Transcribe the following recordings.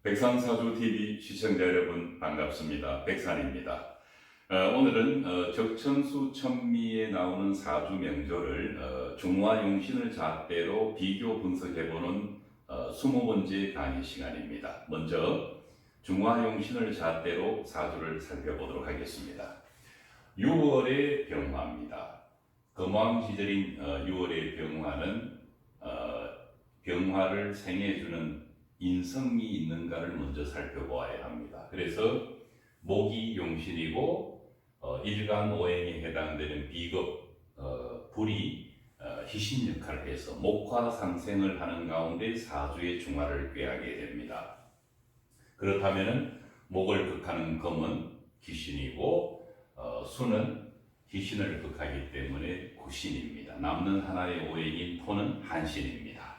백산사주TV 시청자 여러분 반갑습니다. 백산입니다. 오늘은 적천수 천미에 나오는 사주 명조를 중화용신을 잣대로 비교 분석해보는 20번째 강의 시간입니다. 먼저 중화용신을 잣대로 사주를 살펴보도록 하겠습니다. 6월의 병화입니다. 금왕시절인 6월의 병화는 병화를 생해주는 인성이 있는가를 먼저 살펴보아야 합니다. 그래서 목이 용신이고 일간오행에 해당되는 비겁 불이 희신 역할을 해서 목화 상생을 하는 가운데 사주의 중화를 꾀하게 됩니다. 그렇다면 목을 극하는 금은 기신이고 수는 희신을 극하기 때문에 구신입니다. 남는 하나의 오행인 토는 한신입니다.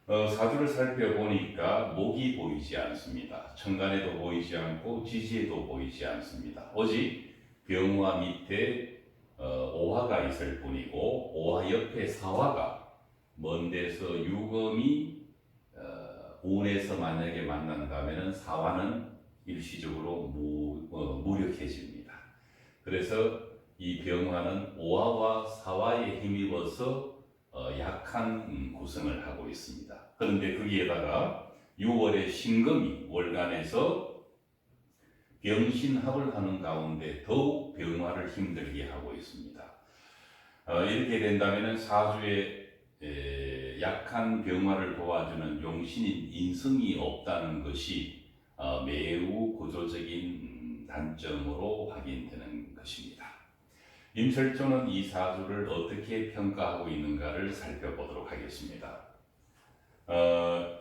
사주를 살펴보니까 목이 보이지 않습니다. 천간에도 보이지 않고 지지에도 보이지 않습니다. 오직 병화 밑에 오화가 있을 뿐이고 오화 옆에 사화가 먼 데서 유금이 운에서 만약에 만난다면 사화는 일시적으로 무력해집니다. 그래서 이 병화는 오화와 사화에 힘입어서 약한 구성을 하고 있습니다. 그런데 거기에다가 6월에 신금이 월간에서 병신합을 하는 가운데 더욱 병화를 힘들게 하고 있습니다. 이렇게 된다면 사주에 약한 병화를 도와주는 용신인 인성이 없다는 것이 매우 구조적인 단점으로 확인되는 것입니다. 임철조는 이 사주를 어떻게 평가하고 있는가를 살펴보도록 하겠습니다.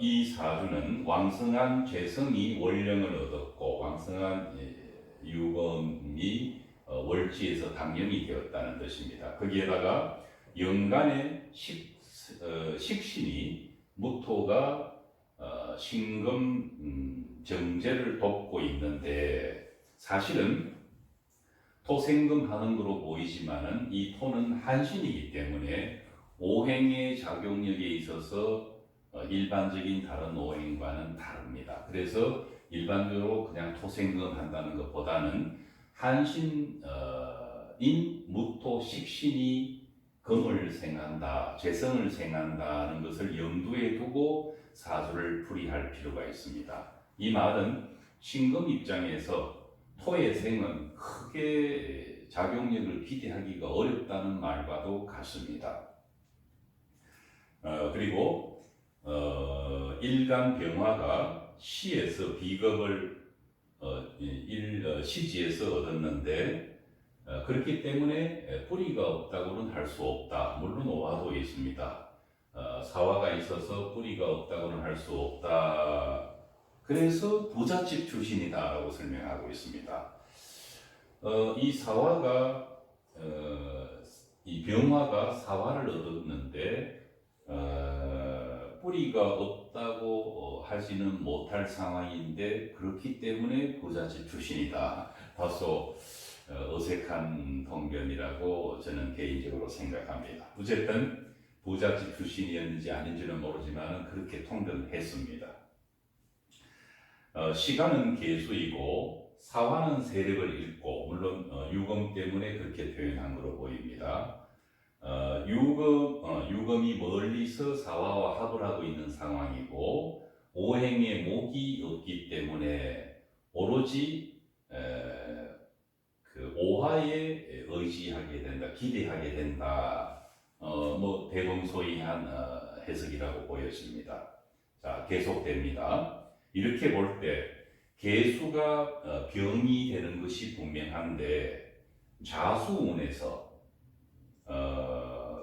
이 사주는 왕성한 재성이 월령을 얻었고 왕성한 유금이 월지에서 당령이 되었다는 뜻입니다. 거기에다가 연간의 식신이 무토가 신금 정제를 돕고 있는데 사실은 토생금 하는 거로 보이지만은 이 토는 한신이기 때문에 오행의 작용력에 있어서 일반적인 다른 오행과는 다릅니다. 그래서 일반적으로 그냥 토생금 한다는 것보다는 한신인 무토 식신이 금을 생한다, 재성을 생한다는 것을 염두에 두고 사주를 풀이할 필요가 있습니다. 이 말은 신금 입장에서 토의 생은 크게 작용력을 기대하기가 어렵다는 말과도 같습니다. 그리고 일간 병화가 시에서 비겁을 시지에서 얻었는데 그렇기 때문에 뿌리가 없다고는 할 수 없다. 물론 오화도 있습니다. 사화가 있어서 뿌리가 없다고는 할 수 없다. 그래서 부잣집 출신이다라고 설명하고 있습니다. 이 사화가 이 병화가 사화를 얻었는데 뿌리가 없다고 하지는 못할 상황인데 그렇기 때문에 부잣집 출신이다. 다소 어색한 통변이라고 저는 개인적으로 생각합니다. 어쨌든 부잣집 출신이었는지 아닌지는 모르지만 그렇게 통변했습니다. 시간은 계수이고 사화는 세력을 잃고 물론 유금 때문에 그렇게 표현한 것으로 보입니다. 유금이 멀리서 사화와 합을 하고 있는 상황이고 오행에 목이 없기 때문에 오로지 그 오화에 의지하게 된다, 기대하게 된다. 대범소이한 해석이라고 보여집니다. 자, 계속됩니다. 이렇게 볼 때 계수가 병이 되는 것이 분명한데 자수운에서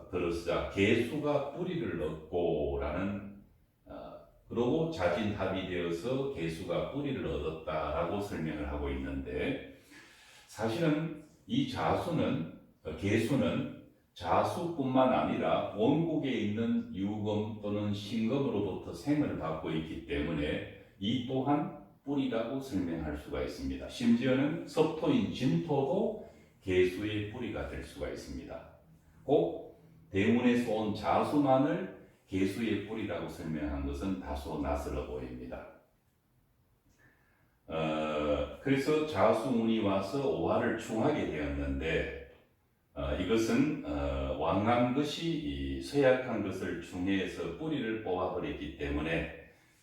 들어서 계수가 뿌리를 얻고라는 그러고 자진합이 되어서 계수가 뿌리를 얻었다라고 설명을 하고 있는데 사실은 이 계수는 자수뿐만 아니라 원국에 있는 유금 또는 신금으로부터 생을 받고 있기 때문에 이 또한 뿌리라고 설명할 수가 있습니다. 심지어는 섭토인 진토도 계수의 뿌리가 될 수가 있습니다. 꼭 대운에서 온 자수만을 계수의 뿌리라고 설명한 것은 다소 낯설어 보입니다. 그래서 자수운이 와서 오화를 충하게 되었는데 이것은 왕한 것이 이 쇠약한 것을 중해해서 뿌리를 뽑아버렸기 때문에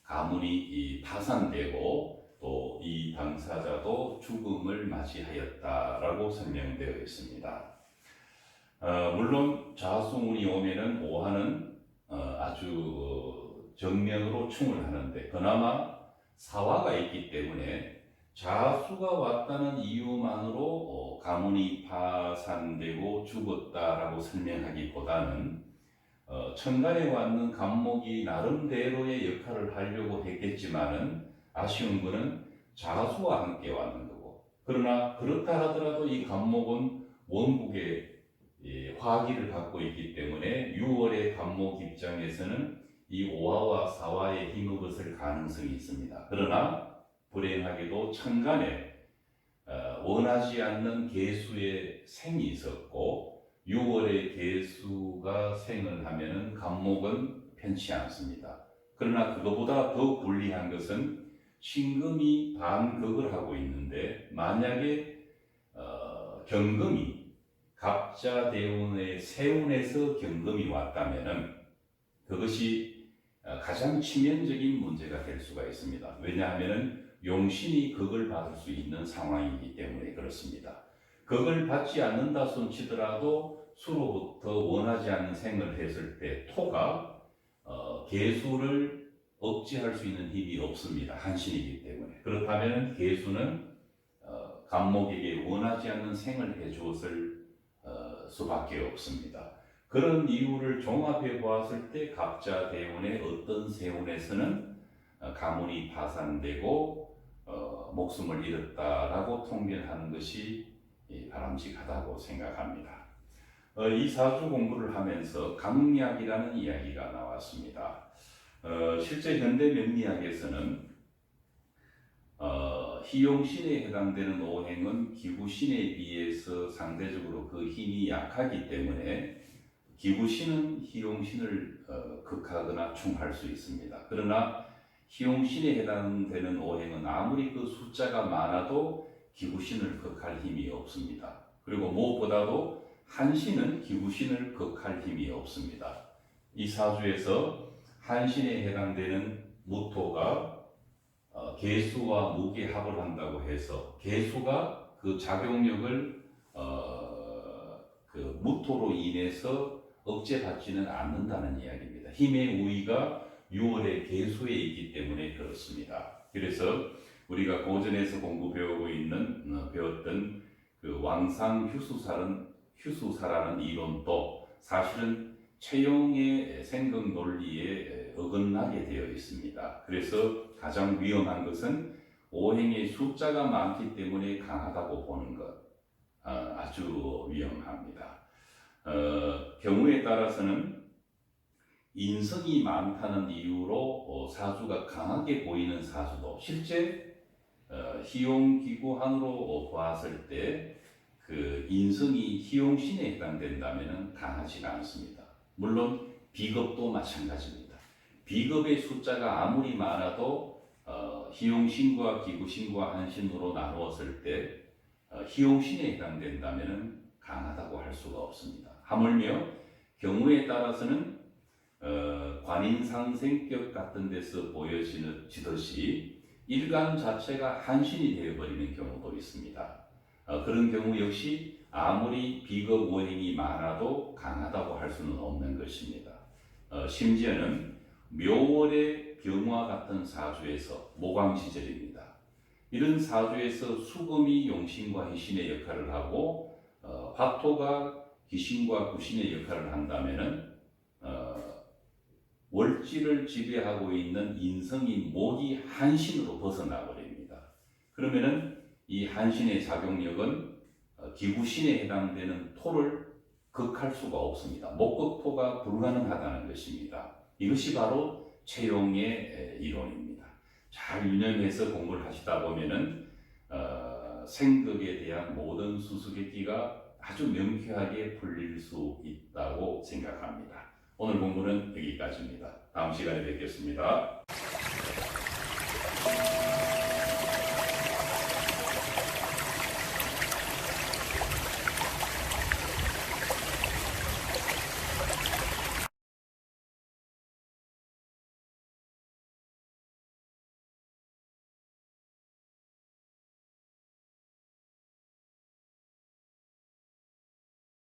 가문이 파산되고 또 이 당사자도 죽음을 맞이하였다라고 설명되어 있습니다. 물론 자수운이 오면은 오화는 아주 정면으로 충을 하는데 그나마 사화가 있기 때문에 자수가 왔다는 이유만으로 가문이 파산되고 죽었다라고 설명하기보다는 천간에 왔는 간목이 나름대로의 역할을 하려고 했겠지만은 아쉬운 것은 자수와 함께 왔는 거고, 그러나 그렇다 하더라도 이 간목은 원국의 화기를 갖고 있기 때문에 6월의 간목 입장에서는 이 오화와 사화에 힘입었을 가능성이 있습니다. 그러나 불행하게도 천간에 원하지 않는 계수의 생이 있었고 6월에 계수가 생을 하면은 간목은 편치 않습니다. 그러나 그것보다 더 불리한 것은 신금이 반극을 하고 있는데 만약에 경금이 갑자대운의 세운에서 경금이 왔다면은 그것이 가장 치명적인 문제가 될 수가 있습니다. 왜냐하면 용신이 극을 받을 수 있는 상황이기 때문에 그렇습니다. 극을 받지 않는다 손치더라도 수로부터 원하지 않는 생을 했을 때 토가 계수를 억제할 수 있는 힘이 없습니다. 한신이기 때문에. 그렇다면 계수는 간목에게 원하지 않는 생을 해주었을 수밖에 없습니다. 그런 이유를 종합해 보았을 때 갑자대운의 어떤 세운에서는 가문이 파산되고 목숨을 잃었다라고 통변하는 것이 바람직하다고 생각합니다. 이 사주 공부를 하면서 강약이라는 이야기가 나왔습니다. 실제 현대 명리학에서는 희용신에 해당되는 오행은 기구신에 비해서 상대적으로 그 힘이 약하기 때문에 기구신은 희용신을 극하거나 충할 수 있습니다. 그러나 희용신에 해당되는 오행은 아무리 그 숫자가 많아도 기구신을 극할 힘이 없습니다. 그리고 무엇보다도 한신은 기구신을 극할 힘이 없습니다. 이 사주에서 한신에 해당되는 무토가 계수와 무게합을 한다고 해서 계수가 그 작용력을 그 무토로 인해서 억제받지는 않는다는 이야기입니다. 힘의 우위가 6월의 계수에 있기 때문에 그렇습니다. 그래서 우리가 고전에서 배웠던 그 왕상 휴수사라는 이론도 사실은 채용의 생각 논리에 어긋나게 되어 있습니다. 그래서 가장 위험한 것은 오행의 숫자가 많기 때문에 강하다고 보는 것 아주 위험합니다. 경우에 따라서는 인성이 많다는 이유로 사주가 강하게 보이는 사주도 실제 희용기구한으로 보았을 때 그 인성이 희용신에 해당된다면 강하지가 않습니다. 물론 비겁도 마찬가지입니다. 비겁의 숫자가 아무리 많아도 희용신과 기구신과 한신으로 나누었을 때 희용신에 해당된다면 강하다고 할 수가 없습니다. 하물며 경우에 따라서는 관인상생격 같은 데서 보여지듯이 일간 자체가 한신이 되어버리는 경우도 있습니다. 그런 경우 역시 아무리 비겁 오행이 많아도 강하다고 할 수는 없는 것입니다. 심지어는 묘월의 병화 같은 사주에서 모광시절입니다. 이런 사주에서 수금이 용신과 희신의 역할을 하고 화토가 기신과 구신의 역할을 한다면은 월지를 지배하고 있는 인성이 모두 한신으로 벗어나 버립니다. 그러면은 이 한신의 작용력은 기구신에 해당되는 토를 극할 수가 없습니다. 목극토가 불가능하다는 것입니다. 이것이 바로 채용의 이론입니다. 잘 유념해서 공부를 하시다 보면은 생극에 대한 모든 수수께끼가 아주 명쾌하게 풀릴 수 있다고 생각합니다. 오늘 공부는 여기까지입니다. 다음 시간에 뵙겠습니다.